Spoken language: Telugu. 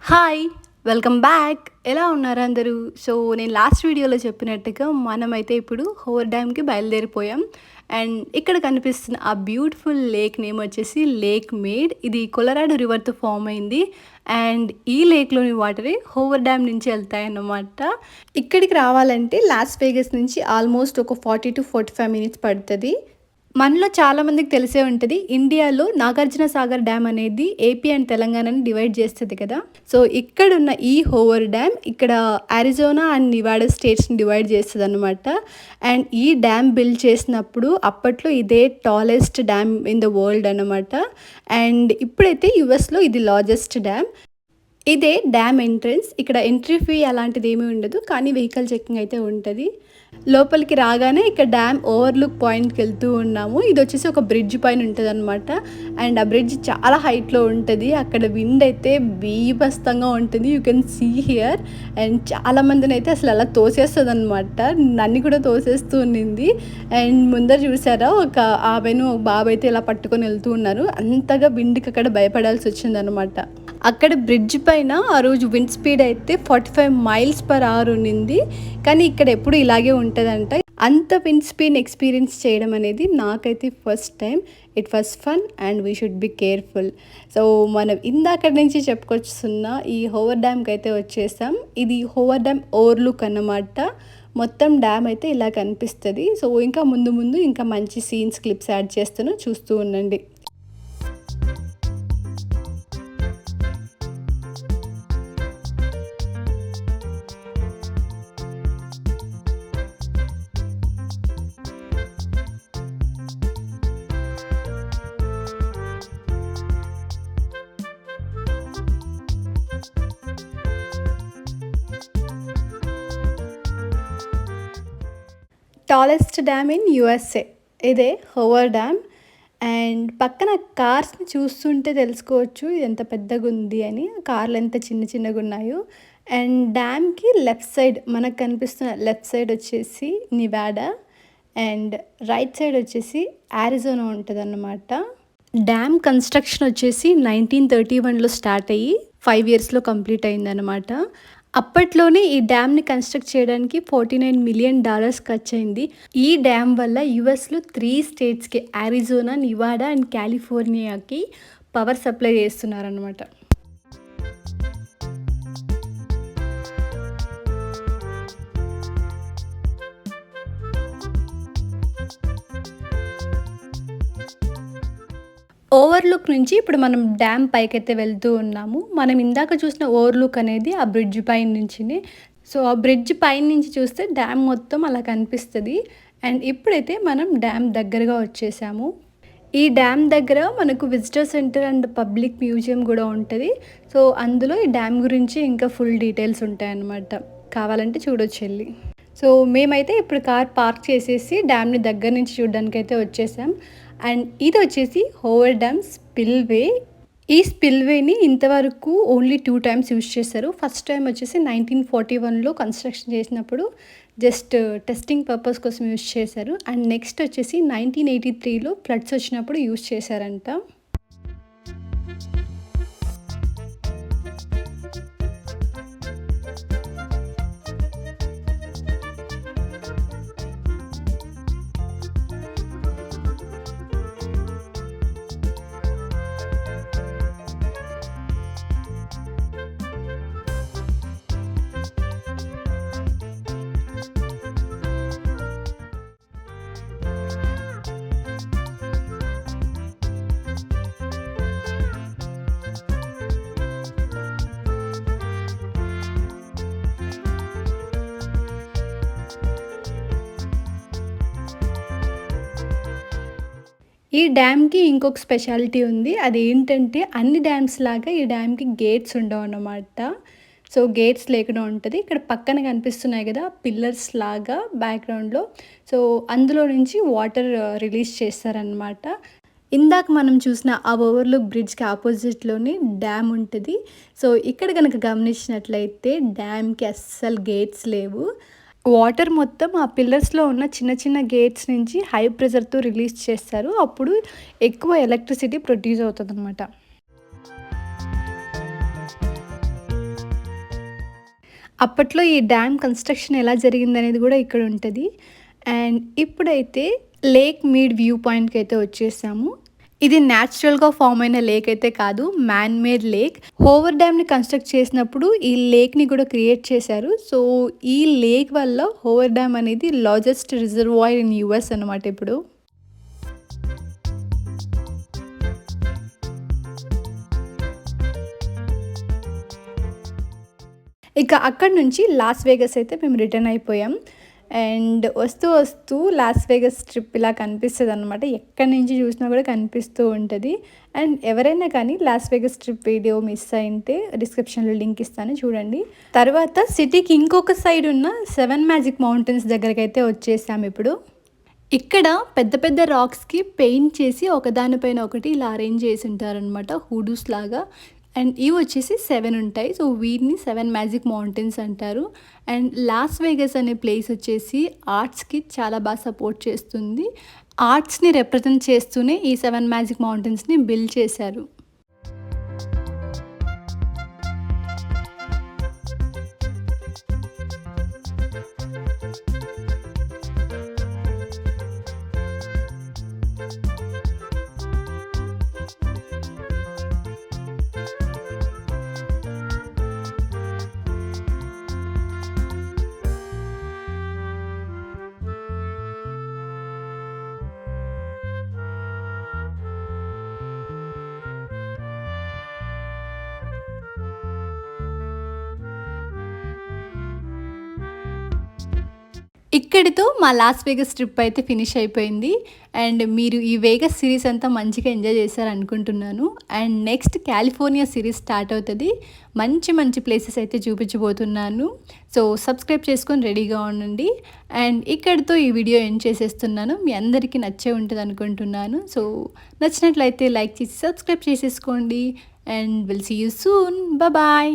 హాయ్! Welcome back. ఎలా ఉన్నారు అందరూ? సో, నేను లాస్ట్ వీడియోలో చెప్పినట్టుగా మనమైతే ఇప్పుడు హోవర్ డ్యామ్‌కి బయలుదేరిపోయాం. అండ్ ఇక్కడ కనిపిస్తున్న ఆ బ్యూటిఫుల్ లేక్ నేమ్ వచ్చేసి లేక్ మేడ్. ఇది కొలరాడో రివర్‌తో ఫార్మ్ అయింది. అండ్ ఈ లేక్‌లోని వాటరే హోవర్ డ్యామ్ నుంచి వెళ్తాయన్నమాట. ఇక్కడికి రావాలంటే లాస్ వేగస్ నుంచి ఆల్మోస్ట్ ఒక 40-45 మినిట్స్ పడుతది. మనలో చాలామందికి తెలిసే ఉంటది. ఇండియాలో నాగార్జున సాగర్ డ్యామ్ అనేది ఏపీ అండ్ తెలంగాణని డివైడ్ చేస్తది కదా! సో, ఇక్కడున్న ఈ హోవర్ డ్యామ్ ఇక్కడ అరిజోనా అండ్ నివాడా స్టేట్స్‌ని డివైడ్ చేస్తదనమాట. అండ్ ఈ డ్యామ్ బిల్డ్ చేసినప్పుడు అప్పట్లో ఇదే tallest dam in the world అనమాట. అండ్ ఇప్పుడైతే యూఎస్‌లో ఇది లార్జెస్ట్ డ్యామ్. ఇదే డ్యామ్ ఎంట్రన్స్. ఇక్కడ ఎంట్రీ ఫీ అలాంటిదేమీ ఉండదు. కానీ వెహికల్ చెకింగ్ అయితే ఉంటది. లోపలికి రాగానే ఇక్కడ డ్యామ్ ఓవర్‌లుక్ పాయింట్‌కెళ్తూ ఉన్నాము. ఇదొచ్చేసి ఒక బ్రిడ్జ్ పైన ఉంటదనమాట. అండ్ ఆ బ్రిడ్జ్ చాలా హైట్‌లో ఉంటది. అక్కడ విండ్ అయితే బీభత్సంగా ఉంటుంది. You can see here. And చాలా మందినైతే అసలు అలా తోసేస్తదనమాట. నన్ను కూడా తోసేస్తూ ఉన్నింది. అండ్ ముందర చూసారా ఒక ఆమెను ఒక బాబు అయితే ఇలా పట్టుకొని వెళ్తూ ఉన్నారు. అంతగా విండ్‌కి అక్కడ భయపడాల్సి వచ్చిందనమాట. అక్కడ బ్రిడ్జ్ పైన ఆ రోజు విండ్ స్పీడ్ అయితే 45 మైల్స్ పర్ అవర్ ఉన్నింది. కానీ ఇక్కడ ఎప్పుడు ఇలాగే ఉంటదంట. అంత విండ్ స్పీడ్‌ని ఎక్స్‌పీరియన్స్ చేయడం అనేది నాకైతే first time. It was fun and we should be careful. So, మనం ఇందాకటి నుంచి చెప్పుకొస్తున్న ఈ హోవర్ డ్యామ్‌కి అయితే వచ్చేసాం. ఇది హోవర్ డ్యామ్ ఓవర్‌లుక్ అన్నమాట. మొత్తం డ్యామ్ అయితే ఇలా కనిపిస్తది. సో, ఇంకా ముందు ముందు ఇంకా మంచి సీన్స్ క్లిప్స్ యాడ్ చేస్తాను, చూస్తూ ఉండండి. టాలెస్ట్ డ్యామ్ ఇన్ యూఎస్ఏ ఇదే హోవర్ డ్యామ్. అండ్ పక్కన కార్స్ని చూస్తుంటే తెలుసుకోవచ్చు ఇది ఎంత పెద్దగా ఉంది అని. కార్లు ఎంత చిన్న చిన్నగా ఉన్నాయో. అండ్ డ్యామ్కి లెఫ్ట్ సైడ్ మనకు కనిపిస్తున్న లెఫ్ట్ సైడ్ వచ్చేసి నివాడా అండ్ రైట్ సైడ్ వచ్చేసి అరిజోనా ఉంటుందన్నమాట. డ్యామ్ కన్స్ట్రక్షన్ వచ్చేసి 1931లో స్టార్ట్ అయ్యి 5 ఇయర్స్లో కంప్లీట్ అయిందనమాట. అప్పట్లోనే ఈ డ్యామ్ని కన్స్ట్రక్ట్ చేయడానికి $49 మిలియన్ ఖర్చయింది. ఈ డ్యామ్ వల్ల యూఎస్లో 3 స్టేట్స్కి అరిజోనా, నివాడా అండ్ కాలిఫోర్నియాకి పవర్ సప్లై చేస్తున్నారనమాట. ఓవర్‌లుక్ నుంచి ఇప్పుడు మనం డ్యామ్ పైకైతే వెళ్తూ ఉన్నాము. మనం ఇందాక చూసిన ఓవర్‌లుక్ అనేది ఆ బ్రిడ్జ్ పైన నుంచినే. సో, ఆ బ్రిడ్జ్ పైన నుంచి చూస్తే డ్యామ్ మొత్తం అలా కనిపిస్తది. అండ్ ఇప్పుడైతే మనం డ్యామ్ దగ్గరగా వచ్చేసాము. ఈ డ్యామ్ దగ్గర మనకు visitor centre and public museum కూడా ఉంటది. సో, అందులో ఈ డ్యామ్ గురించి ఇంకా ఫుల్ డీటెయిల్స్ ఉంటాయన్నమాట. కావాలంటే చూడొచ్చెళ్ళి. సో, మేమైతే ఇప్పుడు కార్ పార్క్ చేసేసి డ్యామ్‌ని దగ్గర నుంచి చూడడానికైతే వచ్చేసాం. అండ్ ఇది వచ్చేసి హోవర్ డ్యామ్ స్పిల్‌వే. ఈ స్పిల్‌వేని ఇంతవరకు ఓన్లీ 2 టైమ్స్ యూజ్ చేశారు. ఫస్ట్ టైం వచ్చేసి 1941లో కన్స్ట్రక్షన్ చేసినప్పుడు జస్ట్ టెస్టింగ్ పర్పస్ కోసం యూజ్ చేశారు. అండ్ నెక్స్ట్ వచ్చేసి 1983లో ఫ్లడ్స్ వచ్చినప్పుడు యూజ్ చేశారంట. ఈ డ్యామ్‌కి ఇంకొక స్పెషాలిటీ ఉంది. అదేంటంటే అన్ని డ్యామ్స్ లాగా ఈ డ్యామ్‌కి గేట్స్ ఉండవన్నమాట. సో, గేట్స్ లేకుండా ఉంటది. ఇక్కడ పక్కన కనిపిస్తున్నాయి కదా! పిల్లర్స్ లాగా బ్యాక్‌గ్రౌండ్‌లో. సో, అందులో నుంచి వాటర్ రిలీజ్ చేస్తారనమాట. ఇందాక మనం చూసిన ఆ ఓవర్‌లుక్ బ్రిడ్జ్‌కి ఆపోజిట్‌లోనే డ్యామ్ ఉంటది. సో, ఇక్కడ గనక గమనించినట్లయితే డ్యామ్‌కి అస్సలు గేట్స్ లేవు. వాటర్ మొత్తం ఆ పిల్లర్స్‌లో ఉన్న చిన్న చిన్న గేట్స్ నుంచి హై ప్రెషర్‌తో రిలీజ్ చేస్తారు. అప్పుడు ఎక్కువ ఎలక్ట్రిసిటీ ప్రొడ్యూస్ అవుతదనమాట. అప్పట్లో ఈ డ్యామ్ కన్‌స్ట్రక్షన్ ఎలా జరిగిందనేది గూడా ఇక్కడ ఉంటది. అండ్ ఇప్పుడైతే లేక్ మీడ్ వ్యూ పాయింట్‌కైతే వచ్చేసాము. ఇది న్యాచురల్‌గా ఫార్మ్ అయిన లేక్ అయితే కాదు. Man made lake. హోవర్ డ్యామ్‌ని కన్‌స్ట్రక్ట్ చేసినప్పుడు ఈ లేక్‌ని కూడా క్రియేట్ చేశారు. సో, ఈ లేక్ వల్ల హోవర్ డ్యామ్ అనేది లార్జెస్ట్ రిజర్వాయర్ ఇన్ యూఎస్ అనమాట ఇప్పుడు. ఇక అక్కడి నుంచి లాస్ వేగస్ అయితే మేము రిటర్న్ అయిపోయాం. అండ్ వస్తూ వస్తూ లాస్ వేగస్ స్ట్రిప్ ఇలా కనిపిస్తదనమాట. ఎక్కడి నుంచి చూసినా కూడా కనిపిస్తూ ఉంటది. అండ్ ఎవరైనా కానీ Las Vegas trip video miss అయింటే డిస్క్రిప్షన్‌లో లింక్ ఇస్తాను చూడండి. తర్వాత సిటీకి ఇంకొక సైడ్ ఉన్న 7 మ్యాజిక్ మౌంటైన్స్ దగ్గరకైతే వచ్చేసాం ఇప్పుడు. ఇక్కడ పెద్ద పెద్ద రాక్స్‌కి పెయింట్ చేసి ఒకదానిపైన ఒకటి ఇలా అరేంజ్ చేసుంటారనమాట హూడూస్ లాగా. అండ్ ఇవి వచ్చేసి 7 ఉంటాయి. సో, వీటిని 7 మ్యాజిక్ మౌంటైన్స్ అంటారు. అండ్ లాస్ వేగస్ అనే ప్లేస్ వచ్చేసి ఆర్ట్స్‌కి చాలా బాగా సపోర్ట్ చేస్తుంది. ఆర్ట్స్‌ని రిప్రజెంట్ చేస్తూనే ఈ 7 మ్యాజిక్ మౌంటైన్స్‌ని బిల్డ్ చేశారు. ఇక్కడితో మా లాస్ వేగస్ ట్రిప్ అయితే ఫినిష్ అయిపోయింది. అండ్ మీరు ఈ వేగస్ సిరీస్ అంతా మంచిగా ఎంజాయ్ చేశారనుకుంటున్నాను. And next California series start అవుతది. మంచి మంచి ప్లేసెస్ అయితే చూపించబోతున్నాను. సో, సబ్స్క్రైబ్ చేసుకొని రెడీగా ఉండండి. అండ్ ఇక్కడితో ఈ వీడియో ఎండ్ చేసేస్తున్నాను. మీ అందరికీ నచ్చే ఉంటదనుకుంటున్నాను. సో, నచ్చినట్లయితే లైక్ చేసి సబ్స్క్రైబ్ చేసేసుకోండి. And will see you soon. Bye.